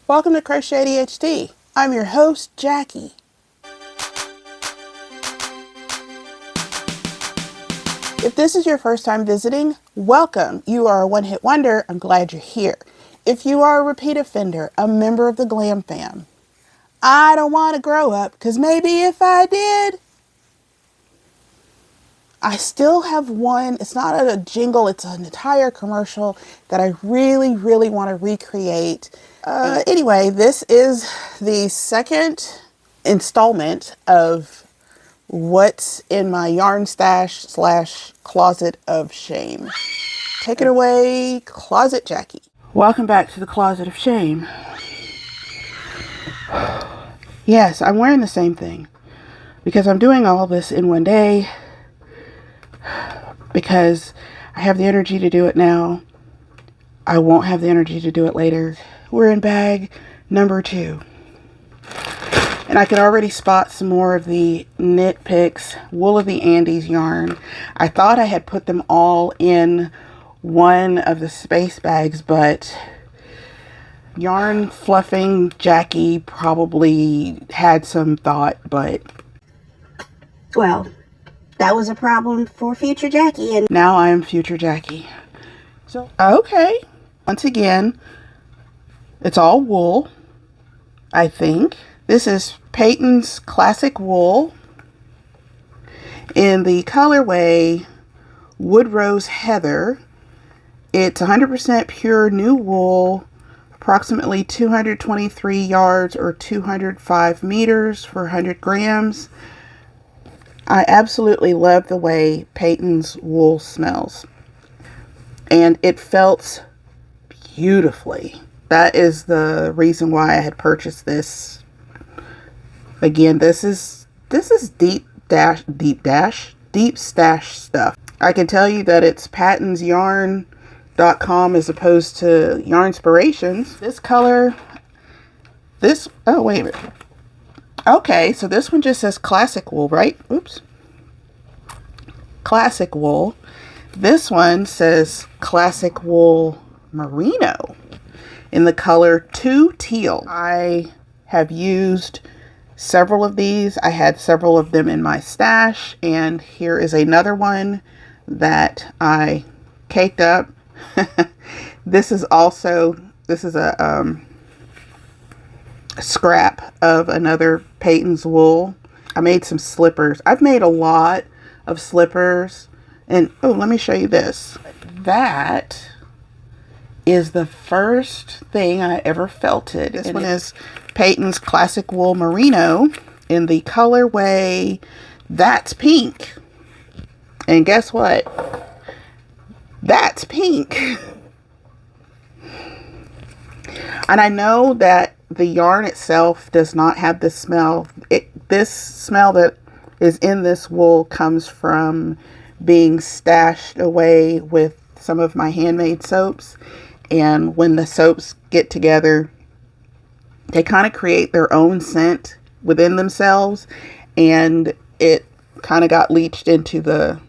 Welcome to Crochet ADHD. I'm your host, Jackie. If this is your first time visiting, welcome. You are a one-hit wonder. I'm glad you're here. If you are a repeat offender, a member of the GlamFam, I don't want to grow up because maybe if I did, I still have one. It's not a jingle. It's an entire commercial that I really want to recreate. Anyway, this is the second installment of what's in my yarn stash / closet of shame. Take it away, Closet Jackie. Welcome back to the Closet of Shame. Yes, I'm wearing the same thing because I'm doing all this in one day because I have the energy to do it now. I won't have the energy to do it later. We're in bag number 2. And I can already spot some more of the Knit Picks Wool of the Andes yarn. I thought I had put them all in one of the space bags, but yarn fluffing Jackie probably had some thought, but well, that was a problem for future Jackie, and now I am future Jackie. So, okay. Once again, it's all wool, I think. This is Patons Classic Wool in the colorway Wood Rose Heather. It's 100% pure new wool, approximately 223 yards or 205 meters for 100 grams. I absolutely love the way Patons wool smells, and it felt beautifully. That is the reason why I had purchased this. Again, this is deep stash stuff. I can tell you that it's patonsYarn.com as opposed to Yarnspirations. This color, oh wait a minute. Okay, so this one just says classic wool, right? Oops. Classic wool. This one says classic wool merino in the color 2 teal. I have used several of these. I had several of them in my stash, and here is another one that I caked up. This is a scrap of another Patons wool. I made some slippers. I've made a lot of slippers, and oh, let me show you this. That is the first thing I ever felted. This one is Patons Classic Wool Merino in the colorway That's Pink. And guess what? That's pink. And I know that the yarn itself does not have this smell. This smell that is in this wool comes from being stashed away with some of my handmade soaps. And when the soaps get together, they kind of create their own scent within themselves, and it kind of got leached into the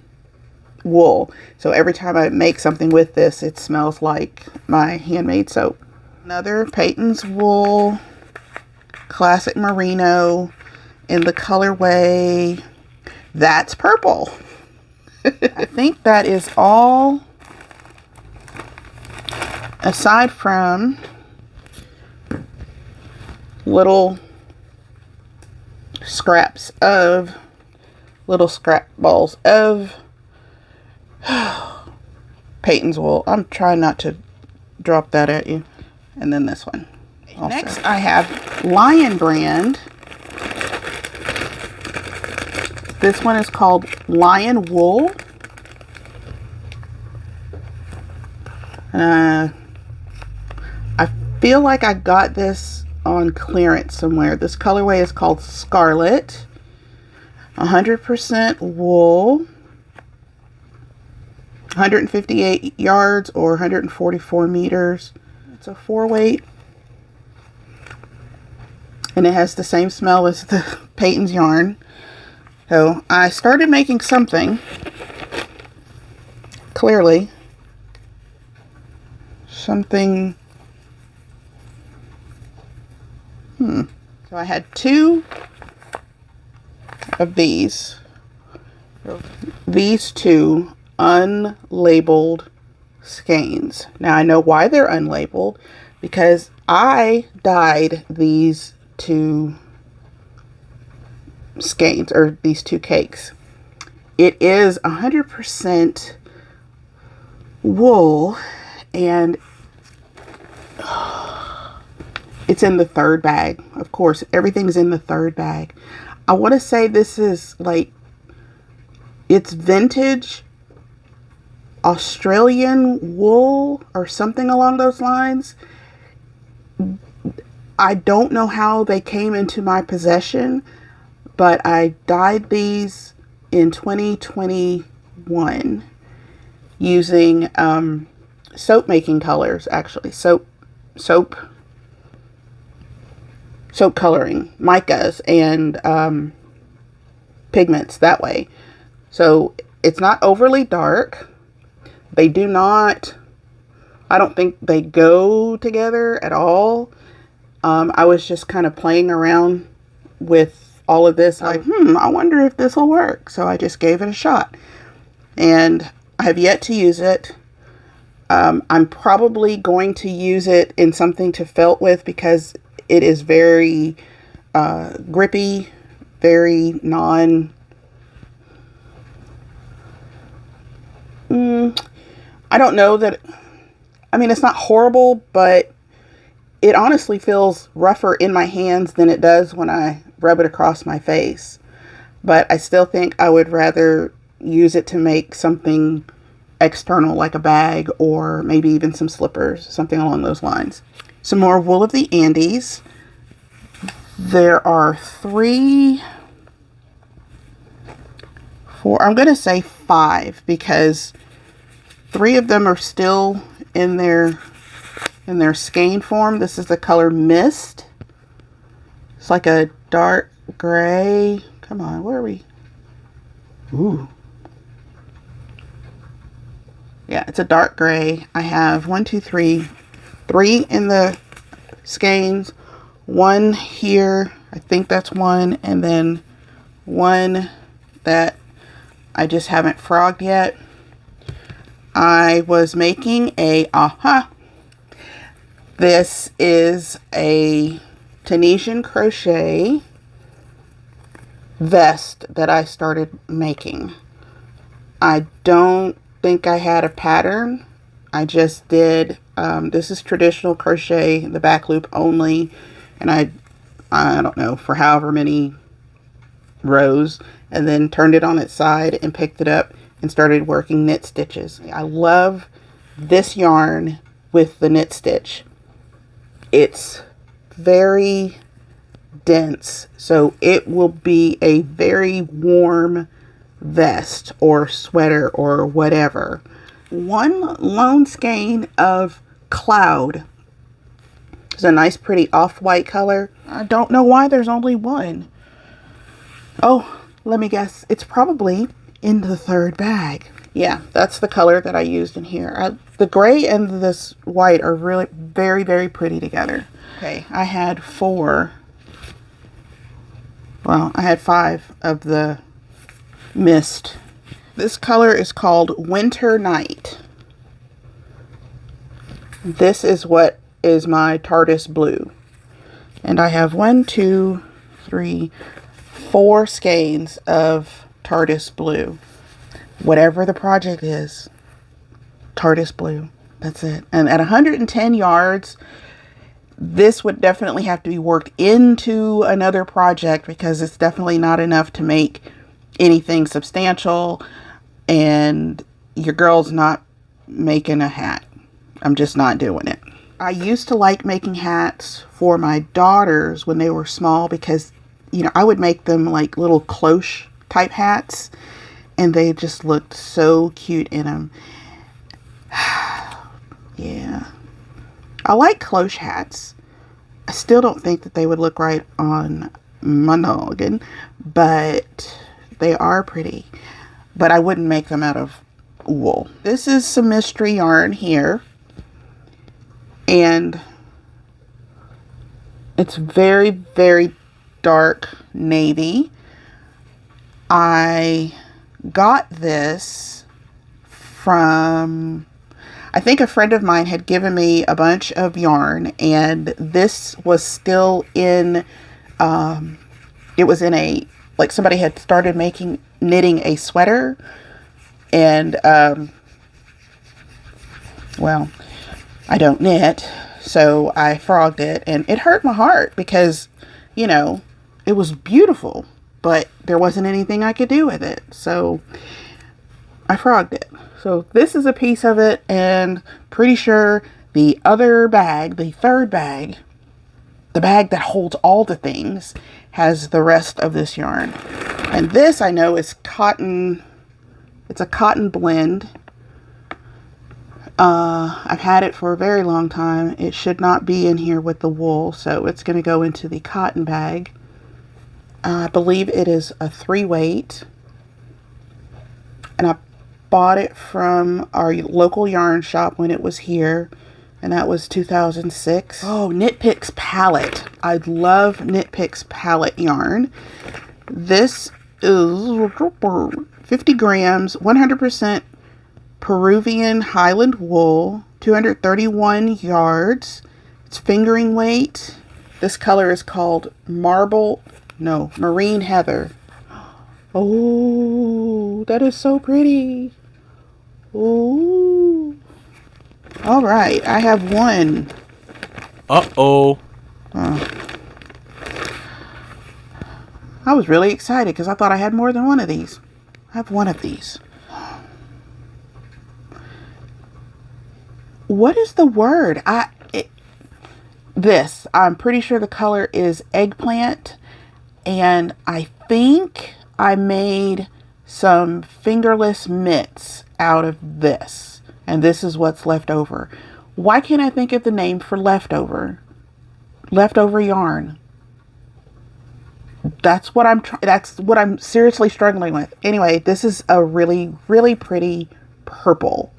wool. So every time I make something with this, it smells like my handmade soap. Another Patons wool classic merino in the colorway That's Purple. I think that is all, aside from little scrap balls of Patons wool. I'm trying not to drop that at you. And then this one. Also. Next, I have Lion Brand. This one is called Lion Wool. I feel like I got this on clearance somewhere. This colorway is called Scarlet. 100% wool. 158 yards or 144 meters. It's a 4-weight. And it has the same smell as the Patons yarn. So I started making something. Clearly. Something So I had 2 of these 2 unlabeled skeins. Now I know why they're unlabeled, because I dyed these 2 skeins, or these 2 cakes. It is 100% wool, and it's in the 3rd bag. Of course, everything's in the 3rd bag. I want to say this is like, it's vintage Australian wool or something along those lines. I don't know how they came into my possession, but I dyed these in 2021 using soap making colors, actually. Soap coloring, micas, and pigments that way. So it's not overly dark. They do not, I don't think they go together at all. I was just kind of playing around with all of this, like, I wonder if this will work. So I just gave it a shot, and I have yet to use it. I'm probably going to use it in something to felt with, because it is very grippy, very I don't know that, I mean, it's not horrible, but it honestly feels rougher in my hands than it does when I rub it across my face. But I still think I would rather use it to make something external, like a bag, or maybe even some slippers, something along those lines. Some more wool of the Andes. There are 3, 4, I'm going to say 5, because 3 of them are still in their skein form. This is the color Mist. It's like a dark gray. Come on, where are we? Ooh. Yeah, it's a dark gray. I have 1, 2, 3 in the skeins. 1 here, I think that's 1, and then 1 that I just haven't frogged yet. I was making this is a Tunisian crochet vest that I started making. I don't think I had a pattern. I just did, this is traditional crochet, the back loop only, and I don't know, for however many rows, and then turned it on its side and picked it up and started working knit stitches. I love this yarn with the knit stitch. It's very dense, so it will be a very warm vest or sweater or whatever. 1 lone skein of Cloud. It's a nice pretty off-white color. I don't know why there's only 1. Oh, let me guess. It's probably in the 3rd bag. Yeah, that's the color that I used in here. The gray and this white are really very, very pretty together. Okay, I had 4. Well, I had 5 of the Mist. This color is called Winter Night. This is what is my TARDIS blue. And I have 1, 2, 3, 4 skeins of TARDIS blue. Whatever the project is, TARDIS blue. That's it. And at 110 yards, this would definitely have to be worked into another project, because it's definitely not enough to make anything substantial, and your girl's not making a hat. I'm just not doing it. I used to like making hats for my daughters when they were small, because, you know, I would make them like little cloche type hats, and they just looked so cute in them. Yeah. I like cloche hats. I still don't think that they would look right on my noggin, but they are pretty. But I wouldn't make them out of wool. This is some mystery yarn here. And It's very, very dark navy. I got this from, I think a friend of mine had given me a bunch of yarn, and this was still in, it was in a, like somebody had started knitting a sweater, and, well, I don't knit, so I frogged it, and it hurt my heart because, you know, it was beautiful, but there wasn't anything I could do with it, so I frogged it. So this is a piece of it, and pretty sure the other bag, the third bag, the bag that holds all the things, has the rest of this yarn. And this I know is cotton. It's a cotton blend. I've had it for a very long time. It should not be in here with the wool, so it's going to go into the cotton bag. I believe it is a 3-weight, and I bought it from our local yarn shop when it was here, and that was 2006. Oh, Knit Picks palette. I love Knit Picks palette yarn. This is 50 grams, 100% Peruvian Highland wool, 231 yards. It's fingering weight. This color is called Marine Heather. Oh, that is so pretty. Oh. All right, I have one. Uh-oh. I was really excited because I thought I had more than one of these. I have one of these. What is the word? I'm pretty sure the color is eggplant, and I think I made some fingerless mitts out of this, and this is what's left over. Why can't I think of the name for leftover? Leftover yarn. That's what I'm seriously struggling with. Anyway, this is a really, really pretty purple.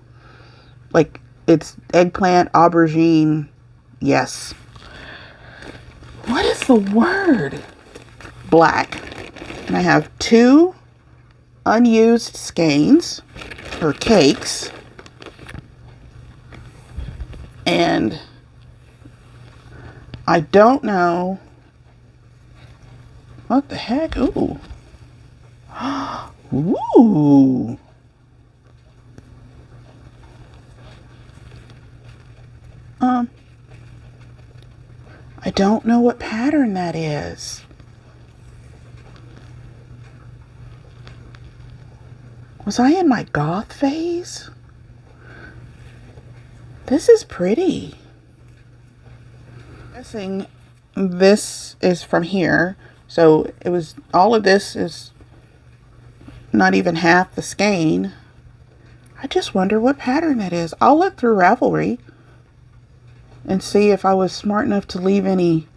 Like, it's eggplant, aubergine. Yes. What is the word? Black. And I have 2 unused skeins or cakes. And I don't know what the heck. Ooh. Ooh. I don't know what pattern that is. Was I in my goth phase? This is pretty. I'm guessing this is from here. So it was, all of this is not even half the skein. I just wonder what pattern that is. I'll look through Ravelry and see if I was smart enough to leave any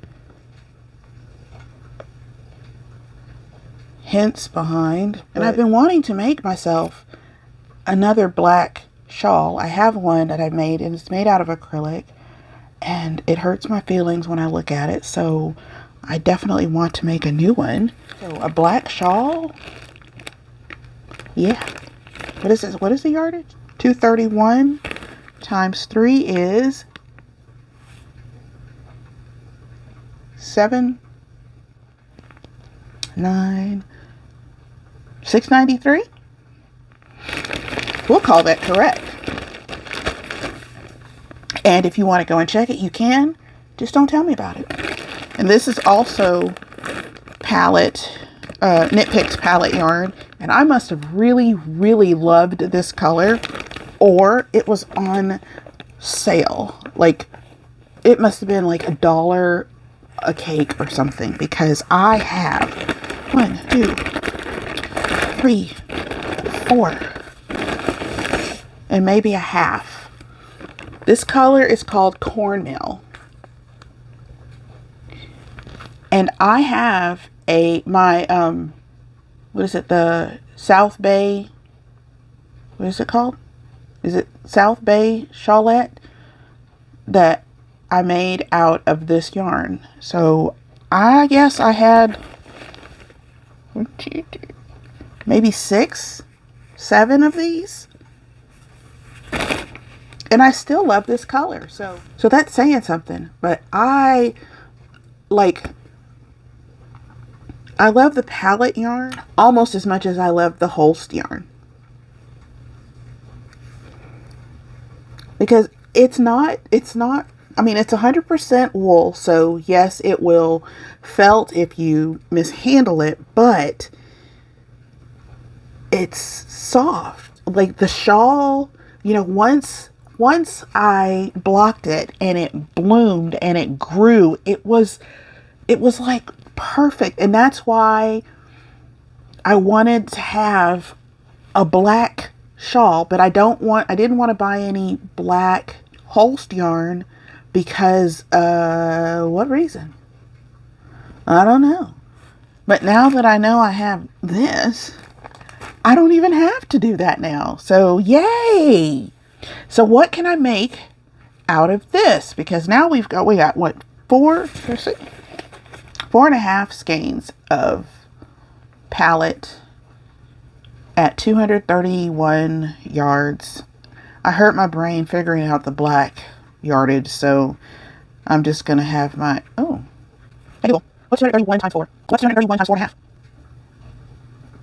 hints behind. And I've been wanting to make myself another black shawl. I have one that I've made, and it's made out of acrylic, and it hurts my feelings when I look at it, so I definitely want to make a new one. So a black shawl? Yeah. What is this? What is the yardage? 231 times 3 is 7, 9, 693. We'll call that correct. And if you want to go and check it, you can. Just don't tell me about it. And this is also palette, Knit Picks palette yarn. And I must have really, really loved this color, or it was on sale. Like, it must have been like $1 a cake or something, because I have 1, 2, 3, 4, and maybe a half. This color is called Cornmeal. And I have what is it? The South Bay, what is it called? Is it South Bay Shawlette? That I made out of this yarn. So I guess I had maybe 6, 7 of these. And I still love this color. So that's saying something. But I love the palette yarn almost as much as I love the Holst yarn. Because it's not, I mean, it's 100% wool. So yes, it will felt if you mishandle it, but it's soft. Like the shawl, you know, once I blocked it and it bloomed and it grew, it was like perfect. And that's why I wanted to have a black shawl, but I didn't want to buy any black Holst yarn because what reason? I don't know. But now that I know I have this, I don't even have to do that now. So yay! So what can I make out of this? Because now we got what, 4.5 skeins of palette at 231 yards. I hurt my brain figuring out the black yardage, so I'm just gonna have my hey Google, what's 231 times 4? What's 231 times 4.5?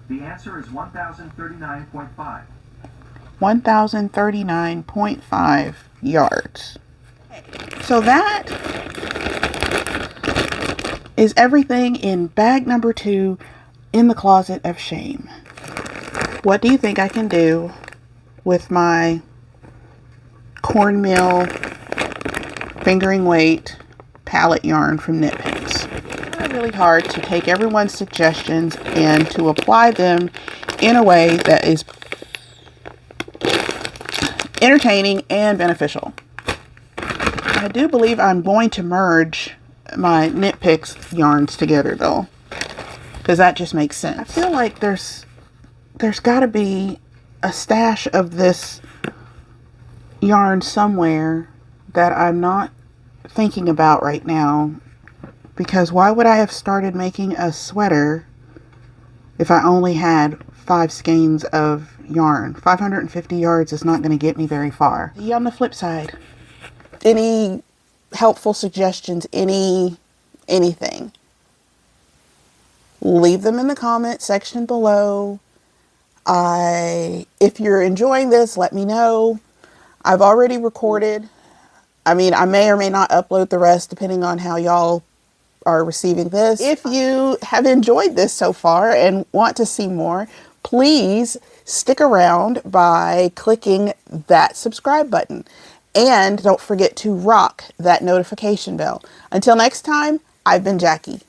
The answer is 1039.5. 1039.5 yards. So that is everything in bag number 2 in the closet of shame. What do you think I can do with my cornmeal fingering weight palette yarn from Knit Picks? It's really hard to take everyone's suggestions and to apply them in a way that is entertaining and beneficial. I do believe I'm going to merge my Knit Picks yarns together though, because that just makes sense. I feel like there's got to be a stash of this yarn somewhere that I'm not thinking about right now, because why would I have started making a sweater if I only had 5 skeins of yarn? 550 yards is not going to get me very far. On the flip side, any helpful suggestions, anything, leave them in the comment section below. If you're enjoying this, let me know. I've already recorded. I mean, I may or may not upload the rest depending on how y'all are receiving this. If you have enjoyed this so far and want to see more, please stick around by clicking that subscribe button. And don't forget to rock that notification bell. Until next time, I've been Jackie.